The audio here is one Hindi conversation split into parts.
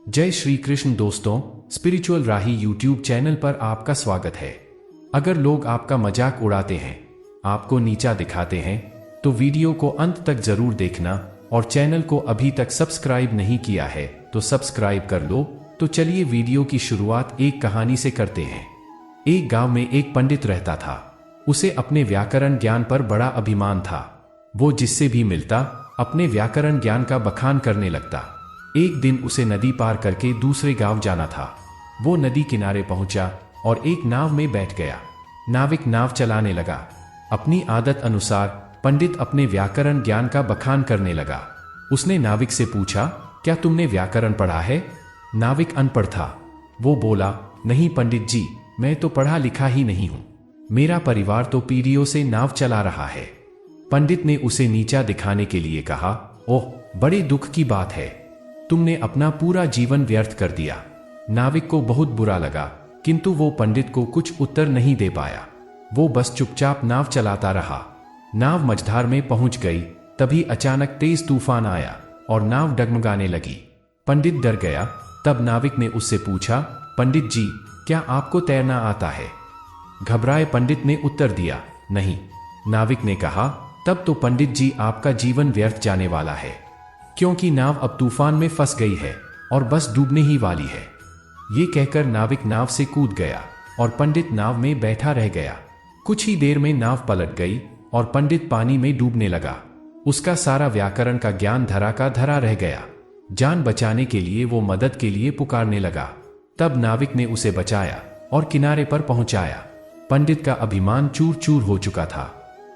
जय श्री कृष्ण दोस्तों, स्पिरिचुअल राही यूट्यूब चैनल पर आपका स्वागत है। अगर लोग आपका मजाक उड़ाते हैं, आपको नीचा दिखाते हैं, तो वीडियो को अंत तक जरूर देखना और चैनल को अभी तक सब्सक्राइब नहीं किया है तो सब्सक्राइब कर लो। तो चलिए वीडियो की शुरुआत एक कहानी से करते हैं। एक गांव में एक पंडित रहता था। उसे अपने व्याकरण ज्ञान पर बड़ा अभिमान था। वो जिससे भी मिलता अपने व्याकरण ज्ञान का बखान करने लगता। एक दिन उसे नदी पार करके दूसरे गांव जाना था। वो नदी किनारे पहुंचा और एक नाव में बैठ गया। नाविक नाव चलाने लगा। अपनी आदत अनुसार पंडित अपने व्याकरण ज्ञान का बखान करने लगा। उसने नाविक से पूछा, क्या तुमने व्याकरण पढ़ा है? नाविक अनपढ़ था। वो बोला, नहीं पंडित जी, मैं तो पढ़ा लिखा ही नहीं हूं। मेरा परिवार तो पीढ़ियों से नाव चला रहा है। पंडित ने उसे नीचा दिखाने के लिए कहा, ओह, बड़े दुख की बात है। तुमने अपना पूरा जीवन व्यर्थ कर दिया। नाविक को बहुत बुरा लगा, किंतु वो पंडित को कुछ उत्तर नहीं दे पाया। वो बस चुपचाप नाव चलाता रहा। नाव मझधार में पहुंच गई। तभी अचानक तेज तूफान आया और नाव डगमगाने लगी। पंडित डर गया। तब नाविक ने उससे पूछा, पंडित जी, क्या आपको तैरना आता है? घबराए पंडित ने उत्तर दिया, नहीं। नाविक ने कहा, तब तो पंडित जी आपका जीवन व्यर्थ जाने वाला है, क्योंकि नाव अब तूफान में फंस गई है और बस डूबने ही वाली है। ये कहकर नाविक नाव से कूद गया और पंडित नाव में बैठा रह गया। कुछ ही देर में नाव पलट गई और पंडित पानी में डूबने लगा। उसका सारा व्याकरण का ज्ञान धरा का धरा रह गया। जान बचाने के लिए वो मदद के लिए पुकारने लगा। तब नाविक ने उसे बचाया और किनारे पर पहुंचाया। पंडित का अभिमान चूर चूर हो चुका था।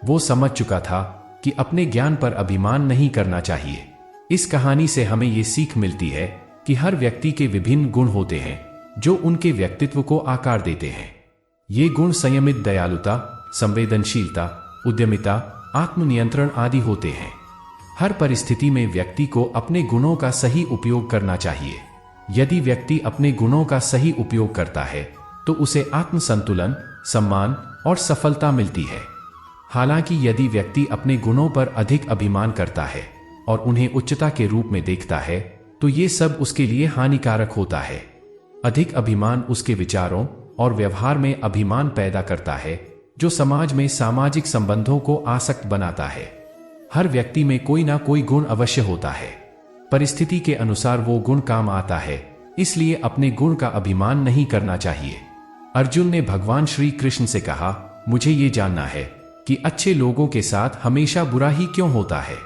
वो समझ चुका था कि अपने ज्ञान पर अभिमान नहीं करना चाहिए। इस कहानी से हमें ये सीख मिलती है कि हर व्यक्ति के विभिन्न गुण होते हैं जो उनके व्यक्तित्व को आकार देते हैं। ये गुण संयमित, दयालुता, संवेदनशीलता, उद्यमिता, आत्मनियंत्रण आदि होते हैं। हर परिस्थिति में व्यक्ति को अपने गुणों का सही उपयोग करना चाहिए। यदि व्यक्ति अपने गुणों का सही उपयोग करता है तो उसे आत्मसंतुलन, सम्मान और सफलता मिलती है। हालांकि यदि व्यक्ति अपने गुणों पर अधिक अभिमान करता है और उन्हें उच्चता के रूप में देखता है तो ये सब उसके लिए हानिकारक होता है। अधिक अभिमान उसके विचारों और व्यवहार में अभिमान पैदा करता है, जो समाज में सामाजिक संबंधों को आसक्त बनाता है। हर व्यक्ति में कोई ना कोई गुण अवश्य होता है। परिस्थिति के अनुसार वो गुण काम आता है, इसलिए अपने गुण का अभिमान नहीं करना चाहिए। अर्जुन ने भगवान श्री कृष्ण से कहा, मुझे ये जानना है कि अच्छे लोगों के साथ हमेशा बुरा ही क्यों होता है,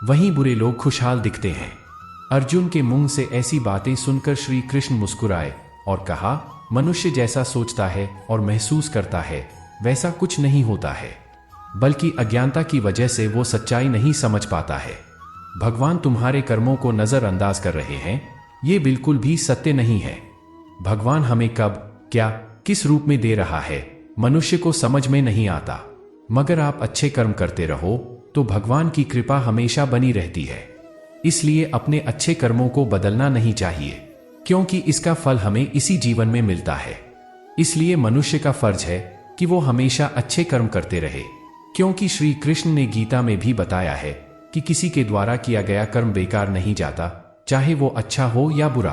वहीं बुरे लोग खुशहाल दिखते हैं। अर्जुन के मुंह से ऐसी बातें सुनकर श्री कृष्ण मुस्कुराए और कहा, मनुष्य जैसा सोचता है और महसूस करता है वैसा कुछ नहीं होता है, बल्कि अज्ञानता की वजह से वो सच्चाई नहीं समझ पाता है। भगवान तुम्हारे कर्मों को नजरअंदाज कर रहे हैं, ये बिल्कुल भी सत्य नहीं है। भगवान हमें कब, क्या, किस रूप में दे रहा है, मनुष्य को समझ में नहीं आता। मगर आप अच्छे कर्म करते रहो तो भगवान की कृपा हमेशा बनी रहती है। इसलिए अपने अच्छे कर्मों को बदलना नहीं चाहिए, क्योंकि इसका फल हमें इसी जीवन में मिलता है। इसलिए मनुष्य का फर्ज है कि वो हमेशा अच्छे कर्म करते रहे, क्योंकि श्री कृष्ण ने गीता में भी बताया है कि किसी के द्वारा किया गया कर्म बेकार नहीं जाता, चाहे वो अच्छा हो या बुरा।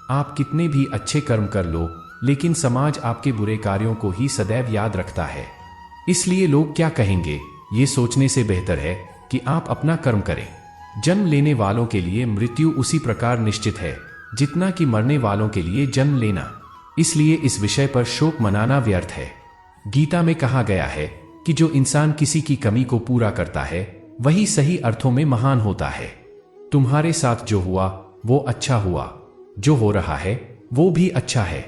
आप कितने भी अच्छे कर्म कर लो, लेकिन समाज आपके बुरे कार्यों को ही सदैव याद रखता है। इसलिए लोग क्या कहेंगे, ये सोचने से बेहतर है कि आप अपना कर्म करें। जन्म लेने वालों के लिए मृत्यु उसी प्रकार निश्चित है जितना कि मरने वालों के लिए जन्म लेना। इसलिए इस विषय पर शोक मनाना व्यर्थ है। गीता में कहा गया है कि जो इंसान किसी की कमी को पूरा करता है वही सही अर्थों में महान होता है। तुम्हारे साथ जो हुआ वो अच्छा हुआ, जो हो रहा है वो भी अच्छा है,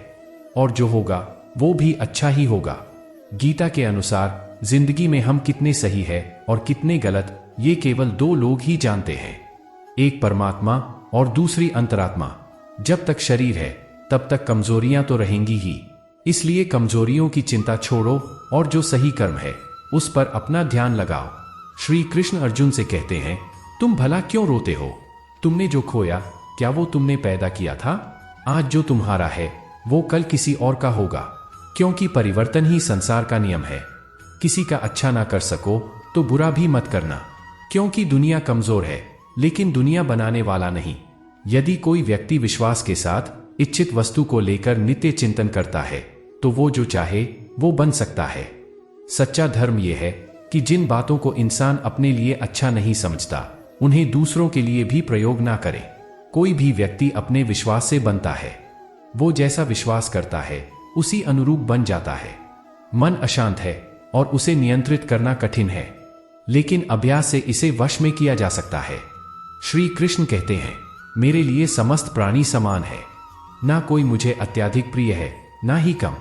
और जो होगा वो भी अच्छा ही होगा। गीता के अनुसार जिंदगी में हम कितने सही है और कितने गलत, ये केवल दो लोग ही जानते हैं, एक परमात्मा और दूसरी अंतरात्मा। जब तक शरीर है तब तक कमजोरियां तो रहेंगी ही। इसलिए कमजोरियों की चिंता छोड़ो और जो सही कर्म है उस पर अपना ध्यान लगाओ। श्री कृष्ण अर्जुन से कहते हैं, तुम भला क्यों रोते हो? तुमने जो खोया, क्या वो तुमने पैदा किया था? आज जो तुम्हारा है वो कल किसी और का होगा, क्योंकि परिवर्तन ही संसार का नियम है। किसी का अच्छा ना कर सको तो बुरा भी मत करना, क्योंकि दुनिया कमजोर है लेकिन दुनिया बनाने वाला नहीं। यदि कोई व्यक्ति विश्वास के साथ इच्छित वस्तु को लेकर नित्य चिंतन करता है तो वो जो चाहे वो बन सकता है। सच्चा धर्म यह है कि जिन बातों को इंसान अपने लिए अच्छा नहीं समझता उन्हें दूसरों के लिए भी प्रयोग ना करे। कोई भी व्यक्ति अपने विश्वास से बनता है। वो जैसा विश्वास करता है उसी अनुरूप बन जाता है। मन अशांत है और उसे नियंत्रित करना कठिन है, लेकिन अभ्यास से इसे वश में किया जा सकता है। श्री कृष्ण कहते हैं, मेरे लिए समस्त प्राणी समान है, ना कोई मुझे अत्यधिक प्रिय है ना ही कम,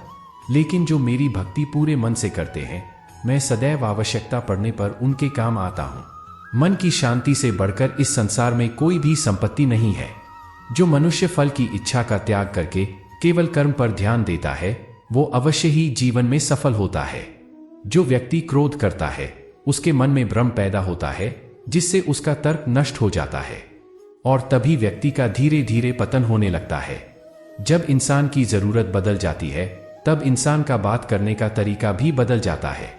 लेकिन जो मेरी भक्ति पूरे मन से करते हैं मैं सदैव आवश्यकता पड़ने पर उनके काम आता हूं। मन की शांति से बढ़कर इस संसार में कोई भी संपत्ति नहीं है। जो मनुष्य फल की इच्छा का त्याग करके केवल कर्म पर ध्यान देता है वो अवश्य ही जीवन में सफल होता है। जो व्यक्ति क्रोध करता है उसके मन में भ्रम पैदा होता है जिससे उसका तर्क नष्ट हो जाता है और तभी व्यक्ति का धीरे धीरे पतन होने लगता है। जब इंसान की जरूरत बदल जाती है तब इंसान का बात करने का तरीका भी बदल जाता है।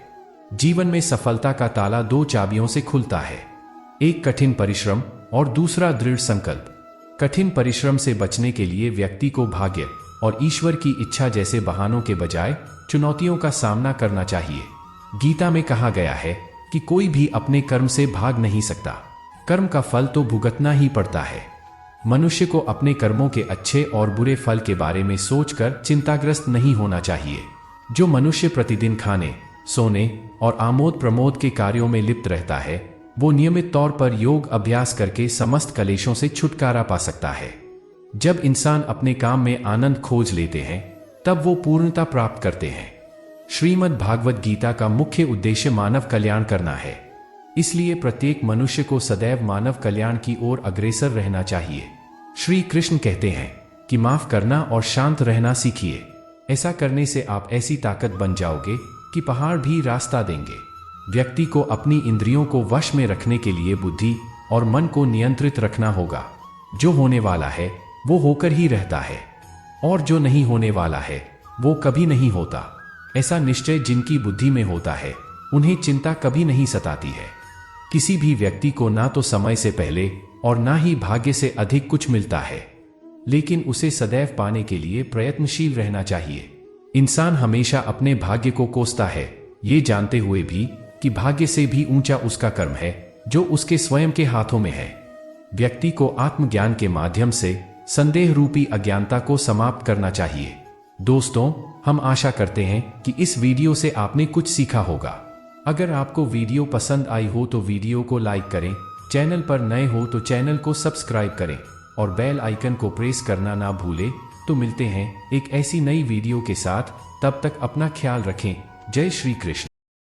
जीवन में सफलता का ताला दो चाबियों से खुलता है, एक कठिन परिश्रम और दूसरा दृढ़ संकल्प। कठिन परिश्रम से बचने के लिए व्यक्ति को भाग्य और ईश्वर की इच्छा जैसे बहानों के बजाय चुनौतियों का सामना करना चाहिए। गीता में कहा गया है कि कोई भी अपने कर्म से भाग नहीं सकता, कर्म का फल तो भुगतना ही पड़ता है। मनुष्य को अपने कर्मों के अच्छे और बुरे फल के बारे में सोचकर चिंताग्रस्त नहीं होना चाहिए। जो मनुष्य प्रतिदिन खाने, सोने और आमोद प्रमोद के कार्यों में लिप्त रहता है वो नियमित तौर पर योग अभ्यास करके समस्त कलेशों से छुटकारा पा सकता है। जब इंसान अपने काम में आनंद खोज लेते हैं तब वो पूर्णता प्राप्त करते हैं। श्रीमद् भागवत गीता का मुख्य उद्देश्य मानव कल्याण करना है, इसलिए प्रत्येक मनुष्य को सदैव मानव कल्याण की ओर अग्रसर रहना चाहिए। श्री कृष्ण कहते हैं कि माफ करना और शांत रहना सीखिए। ऐसा करने से आप ऐसी ताकत बन जाओगे कि पहाड़ भी रास्ता देंगे। व्यक्ति को अपनी इंद्रियों को वश में रखने के लिए बुद्धि और मन को नियंत्रित रखना होगा। जो होने वाला है वो होकर ही रहता है और जो नहीं होने वाला है वो कभी नहीं होता। ऐसा निश्चय जिनकी बुद्धि में होता है उन्हें चिंता कभी नहीं सताती है। किसी भी व्यक्ति को ना तो समय से पहले और ना ही भाग्य से अधिक कुछ मिलता है, लेकिन उसे सदैव पाने के लिए प्रयत्नशील रहना चाहिए। इंसान हमेशा अपने भाग्य को कोसता है, ये जानते हुए भी कि भाग्य से भी ऊंचा उसका कर्म है जो उसके स्वयं के हाथों में है। व्यक्ति को आत्मज्ञान के माध्यम से संदेह रूपी अज्ञानता को समाप्त करना चाहिए। दोस्तों, हम आशा करते हैं कि इस वीडियो से आपने कुछ सीखा होगा। अगर आपको वीडियो पसंद आई हो तो वीडियो को लाइक करें, चैनल पर नए हो तो चैनल को सब्सक्राइब करें और बेल आइकन को प्रेस करना ना भूलें। तो मिलते हैं एक ऐसी नई वीडियो के साथ, तब तक अपना ख्याल रखें। जय श्री कृष्ण।